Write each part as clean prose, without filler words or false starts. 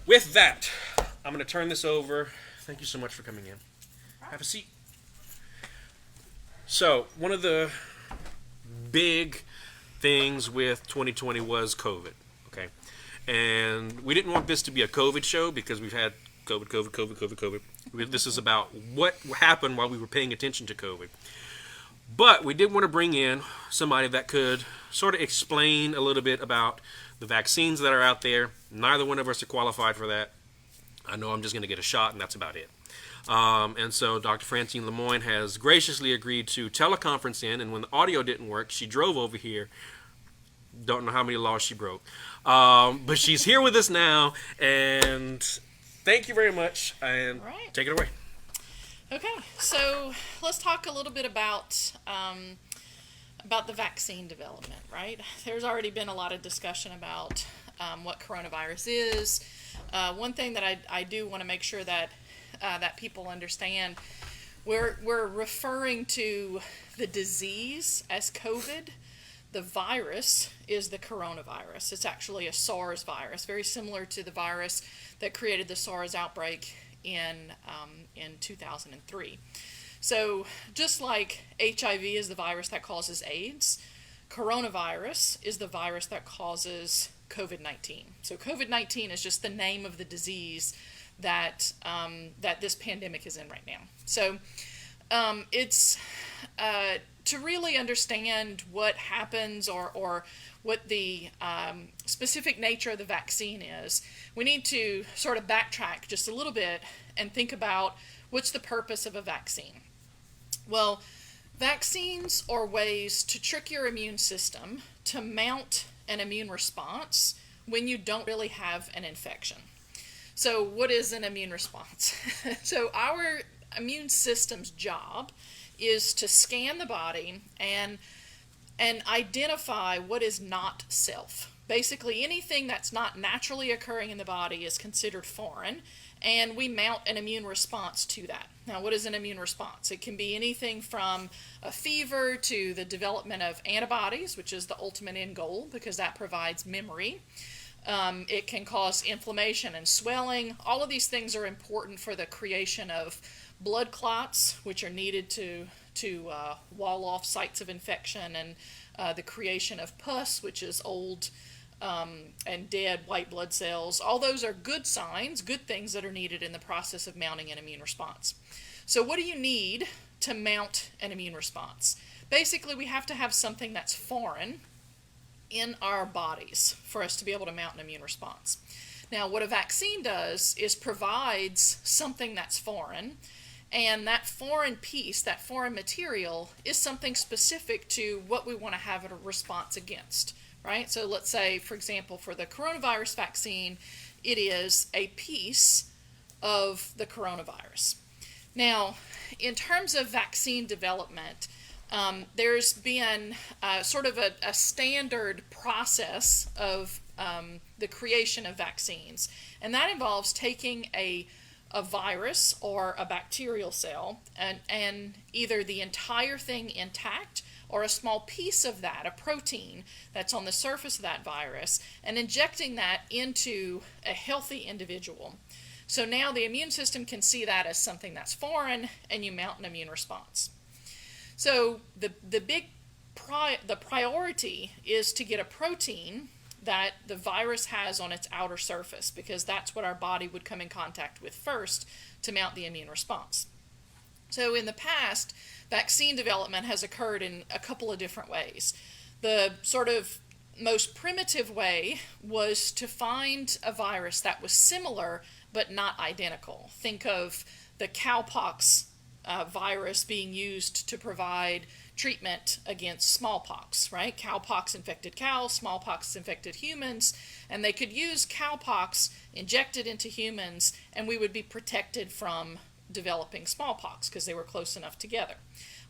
with that, I'm going to turn this over. Thank you so much for coming in. Have a seat. So, one of the big things with 2020 was COVID. Okay. And we didn't want this to be a COVID show because we've had COVID. This is about what happened while we were paying attention to COVID. But we did want to bring in somebody that could sort of explain a little bit about the vaccines that are out there. Neither one of us are qualified for that. I know I'm just going to get a shot, and that's about it. And so Dr. Francine Lemoyne has graciously agreed to teleconference in, and when the audio didn't work, she drove over here. Don't know how many laws she broke. But she's here with us now, and thank you very much, and take it away. Okay, so let's talk a little bit about the vaccine development, right? There's already been a lot of discussion about what coronavirus is. One thing that I do want to make sure that that people understand, we're referring to the disease as COVID. The virus is the coronavirus. It's actually a SARS virus, very similar to the virus that created the SARS outbreak in 2003. So just like HIV is the virus that causes AIDS, coronavirus is the virus that causes COVID-19. So COVID-19 is just the name of the disease that that this pandemic is in right now. So it's to really understand what happens or what the specific nature of the vaccine is, we need to sort of backtrack just a little bit and think about what's the purpose of a vaccine. Well, vaccines are ways to trick your immune system to mount an immune response when you don't really have an infection. So what is an immune response? So our immune system's job is to scan the body and identify what is not self. Basically, anything that's not naturally occurring in the body is considered foreign, and we mount an immune response to that. Now, what is an immune response? It can be anything from a fever to the development of antibodies, which is the ultimate end goal because that provides memory. It can cause inflammation and swelling. All of these things are important for the creation of blood clots, which are needed to wall off sites of infection, and the creation of pus, which is old and dead white blood cells. All those are good signs, good things that are needed in the process of mounting an immune response. So what do you need to mount an immune response? Basically, we have to have something that's foreign in our bodies for us to be able to mount an immune response. Now, what a vaccine does is provides something that's foreign, and that foreign piece, that foreign material, is something specific to what we want to have a response against, right? So let's say, for example, for the coronavirus vaccine, it is a piece of the coronavirus. Now, in terms of vaccine development, there's been sort of a standard process of the creation of vaccines, and that involves taking a virus or a bacterial cell and either the entire thing intact or a small piece of that, a protein that's on the surface of that virus, and injecting that into a healthy individual. So now the immune system can see that as something that's foreign, and you mount an immune response. So the priority is to get a protein that the virus has on its outer surface, because that's what our body would come in contact with first to mount the immune response. So in the past, vaccine development has occurred in a couple of different ways. The sort of most primitive way was to find a virus that was similar but not identical. Think of the cowpox virus being used to provide treatment against smallpox, right? Cowpox infected cows, smallpox infected humans, and they could use cowpox injected into humans, and we would be protected from developing smallpox because they were close enough together.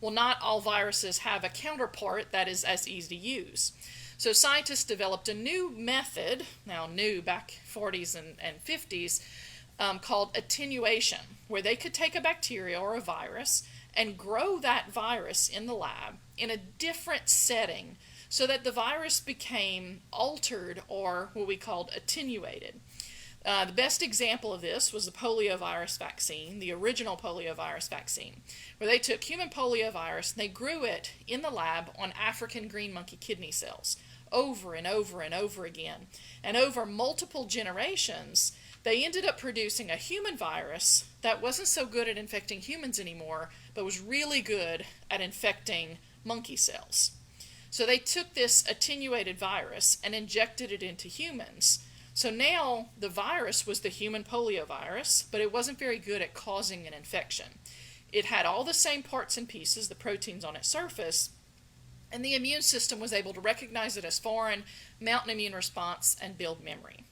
Well, not all viruses have a counterpart that is as easy to use. So scientists developed a new method, now new, back 40s and 50s, called attenuation, where they could take a bacteria or a virus and grow that virus in the lab in a different setting so that the virus became altered, or what we called attenuated. The best example of this was the poliovirus vaccine, the original poliovirus vaccine, where they took human poliovirus and they grew it in the lab on African green monkey kidney cells over and over and over again. And over multiple generations, they ended up producing a human virus that wasn't so good at infecting humans anymore, but was really good at infecting monkey cells. So they took this attenuated virus and injected it into humans. So now the virus was the human poliovirus, but it wasn't very good at causing an infection. It had all the same parts and pieces, the proteins on its surface, and the immune system was able to recognize it as foreign, mount an immune response, and build memory.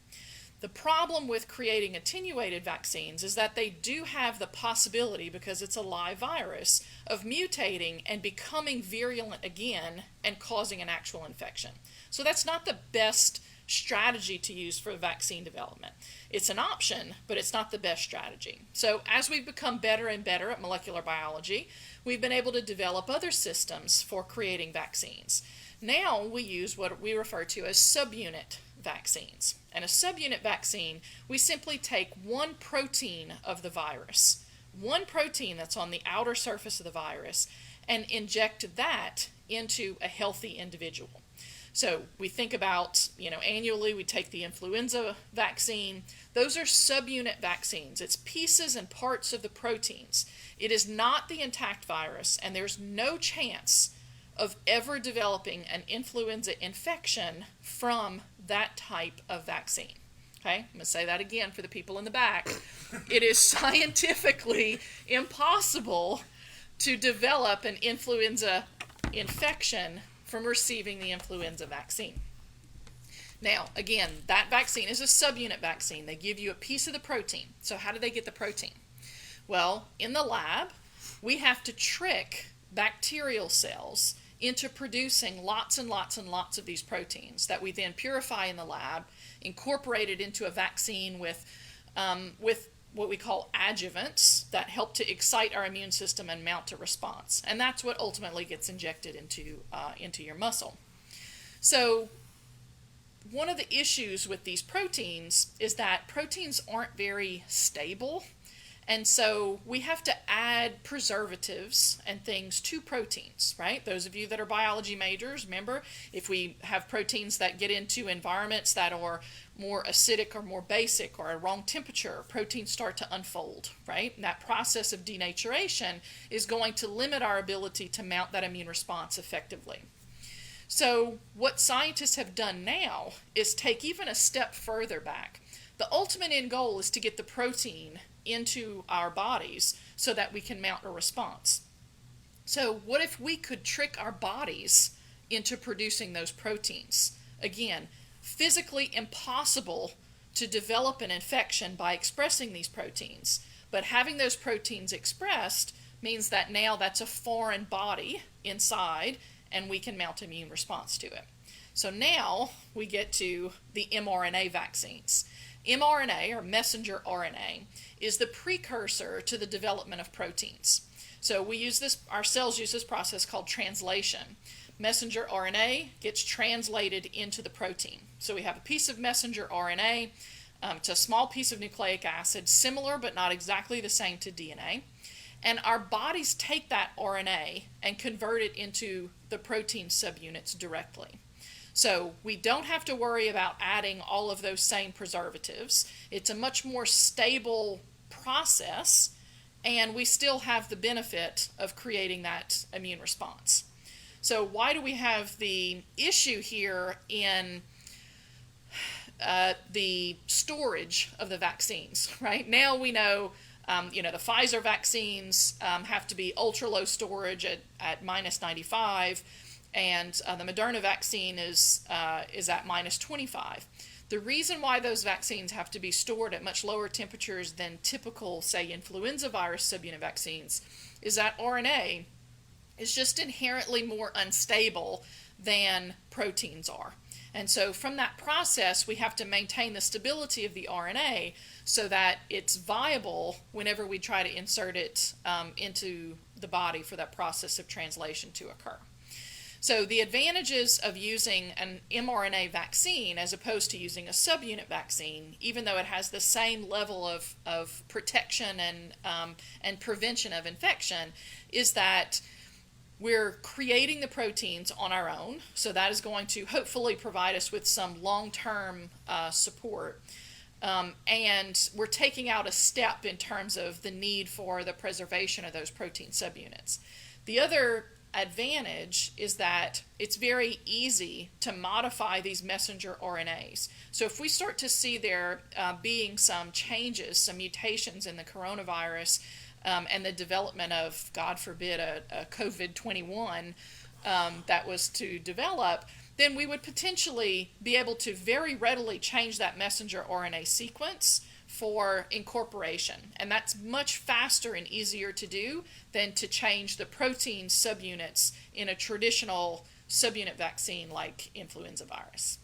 The problem with creating attenuated vaccines is that they do have the possibility, because it's a live virus, of mutating and becoming virulent again and causing an actual infection. So that's not the best strategy to use for vaccine development. It's an option, but it's not the best strategy. So as we've become better and better at molecular biology, we've been able to develop other systems for creating vaccines. Now we use what we refer to as subunit vaccines. And a subunit vaccine, we simply take one protein of the virus, one protein that's on the outer surface of the virus, and inject that into a healthy individual. So we think about, annually we take the influenza vaccine. Those are subunit vaccines. It's pieces and parts of the proteins. It is not the intact virus, and there's no chance of ever developing an influenza infection from that type of vaccine. Okay, I'm going to say that again for the people in the back. It is scientifically impossible to develop an influenza infection from receiving the influenza vaccine. Now, again, that vaccine is a subunit vaccine. They give you a piece of the protein. So how do they get the protein? Well, in the lab, we have to trick bacterial cells into producing lots and lots and lots of these proteins that we then purify in the lab, incorporate it into a vaccine with what we call adjuvants that help to excite our immune system and mount a response. And that's what ultimately gets injected into your muscle. So one of the issues with these proteins is that proteins aren't very stable. And so we have to add preservatives and things to proteins, right? Those of you that are biology majors, remember, if we have proteins that get into environments that are more acidic or more basic or a wrong temperature, proteins start to unfold, right? And that process of denaturation is going to limit our ability to mount that immune response effectively. So what scientists have done now is take even a step further back. The ultimate end goal is to get the protein into our bodies so that we can mount a response. So what if we could trick our bodies into producing those proteins? Again, physically impossible to develop an infection by expressing these proteins, but having those proteins expressed means that now that's a foreign body inside and we can mount an immune response to it. So now we get to the mRNA vaccines. mRNA, or messenger RNA, is the precursor to the development of proteins. So our cells use this process called translation. Messenger RNA gets translated into the protein. So we have a piece of messenger RNA. It's a small piece of nucleic acid, similar but not exactly the same to DNA. And our bodies take that RNA and convert it into the protein subunits directly. So we don't have to worry about adding all of those same preservatives. It's a much more stable process, and we still have the benefit of creating that immune response. So why do we have the issue here in the storage of the vaccines, right? Now we know, the Pfizer vaccines have to be ultra low storage at minus 95. And the Moderna vaccine is at minus 25. The reason why those vaccines have to be stored at much lower temperatures than typical, say, influenza virus subunit vaccines is that RNA is just inherently more unstable than proteins are. And so from that process, we have to maintain the stability of the RNA so that it's viable whenever we try to insert it into the body for that process of translation to occur. So the advantages of using an mRNA vaccine as opposed to using a subunit vaccine, even though it has the same level of protection and prevention of infection, is that we're creating the proteins on our own. So that is going to hopefully provide us with some long-term support. And we're taking out a step in terms of the need for the preservation of those protein subunits. The other advantage is that it's very easy to modify these messenger RNAs. So if we start to see there being some changes, some mutations in the coronavirus, and the development of, God forbid, a COVID-21 that was to develop, then we would potentially be able to very readily change that messenger RNA sequence for incorporation. And that's much faster and easier to do than to change the protein subunits in a traditional subunit vaccine like influenza virus.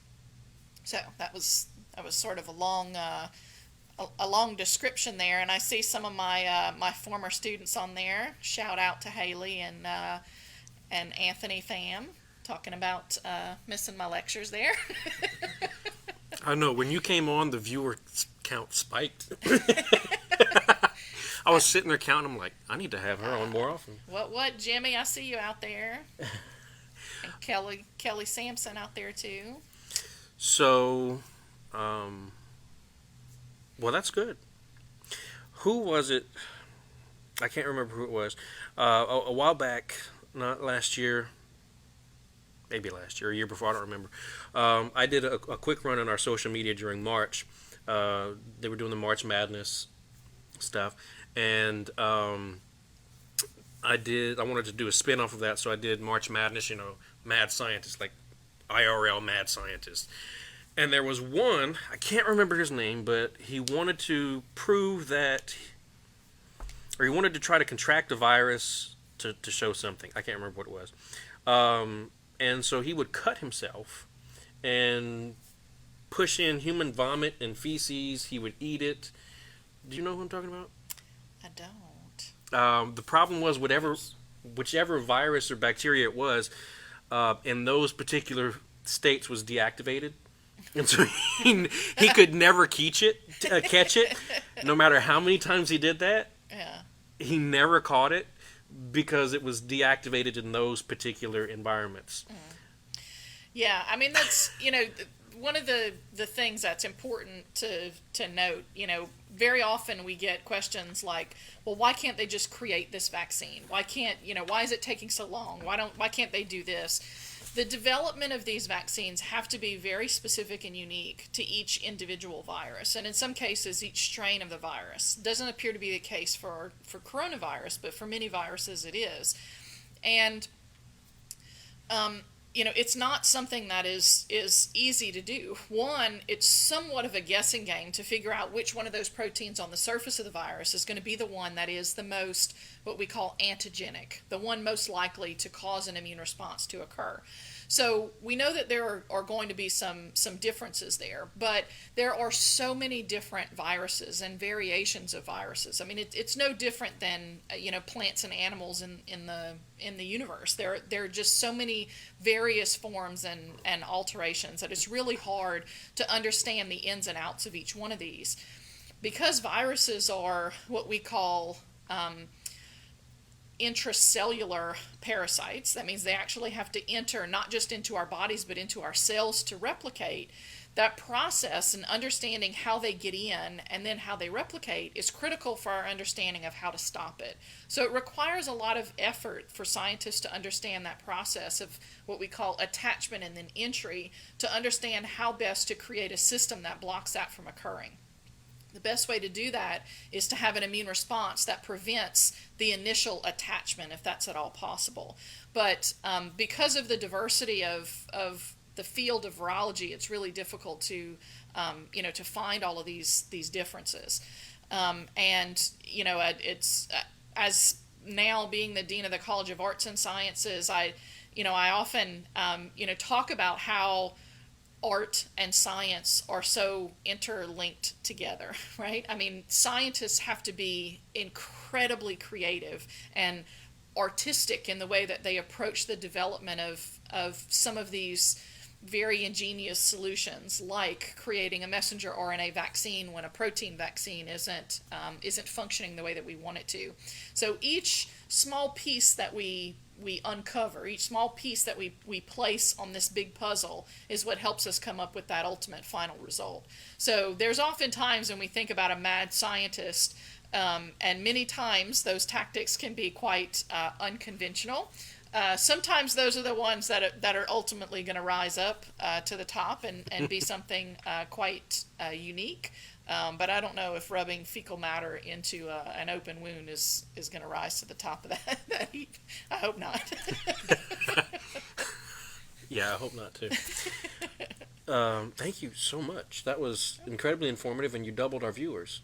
So that was sort of a long description there, and I see some of my former students on there. Shout out to Haley and Anthony Pham, talking about missing my lectures there. I know, when you came on, the viewer count spiked. I was sitting there counting. I'm like, I need to have her on more often. What, Jimmy? I see you out there, and Kelly Sampson out there too. So, well, that's good. Who was it? I can't remember who it was. A while back, not last year, maybe last year, a year before, I don't remember. I did a quick run on our social media during March. They were doing the March Madness stuff, and I wanted to do a spin-off of that, so I did March Madness, Mad Scientist, like IRL Mad Scientist. And there was one, I can't remember his name, but he wanted to prove that, or he wanted to try to contract a virus to show something. I can't remember what it was. And so he would cut himself and push in human vomit and feces. He would eat it. Do you know who I'm talking about? I don't. The problem was whichever virus or bacteria it was, in those particular states was deactivated. And so he could never catch it, no matter how many times he did that. Yeah. He never caught it because it was deactivated in those particular environments. Yeah, I mean, that's, one of the things that's important to note. Very often we get questions like, well, why can't they just create this vaccine? Why is it taking so long? Why can't they do this? The development of these vaccines have to be very specific and unique to each individual virus, and in some cases, each strain of the virus. Doesn't appear to be the case for coronavirus, but for many viruses it is. And, it's not something that is easy to do. One, it's somewhat of a guessing game to figure out which one of those proteins on the surface of the virus is going to be the one that is the most, what we call antigenic, the one most likely to cause an immune response to occur. So we know that there are going to be some differences there, but there are so many different viruses and variations of viruses. I mean, it's no different than plants and animals in the universe. There are just so many various forms and alterations that it's really hard to understand the ins and outs of each one of these. Because viruses are what we call intracellular parasites. That means they actually have to enter not just into our bodies but into our cells to replicate. That process and understanding how they get in and then how they replicate is critical for our understanding of how to stop it. So it requires a lot of effort for scientists to understand that process of what we call attachment and then entry, to understand how best to create a system that blocks that from occurring. The best way to do that is to have an immune response that prevents the initial attachment, if that's at all possible. But because of the diversity of the field of virology, it's really difficult to find all of these differences. It's as now being the dean of the College of Arts and Sciences, I often talk about how art and science are so interlinked together, right? I mean, scientists have to be incredibly creative, and artistic in the way that they approach the development of some of these very ingenious solutions, like creating a messenger RNA vaccine when a protein vaccine isn't functioning the way that we want it to. So each small piece that we uncover, each small piece that we place on this big puzzle is what helps us come up with that ultimate final result. So there's often times when we think about a mad scientist, and many times those tactics can be quite unconventional. Sometimes those are the ones that are ultimately going to rise up to the top and be something quite unique. But I don't know if rubbing fecal matter into an open wound is going to rise to the top of that heap. I hope not. Yeah, I hope not too. Thank you so much. That was incredibly informative, and you doubled our viewers.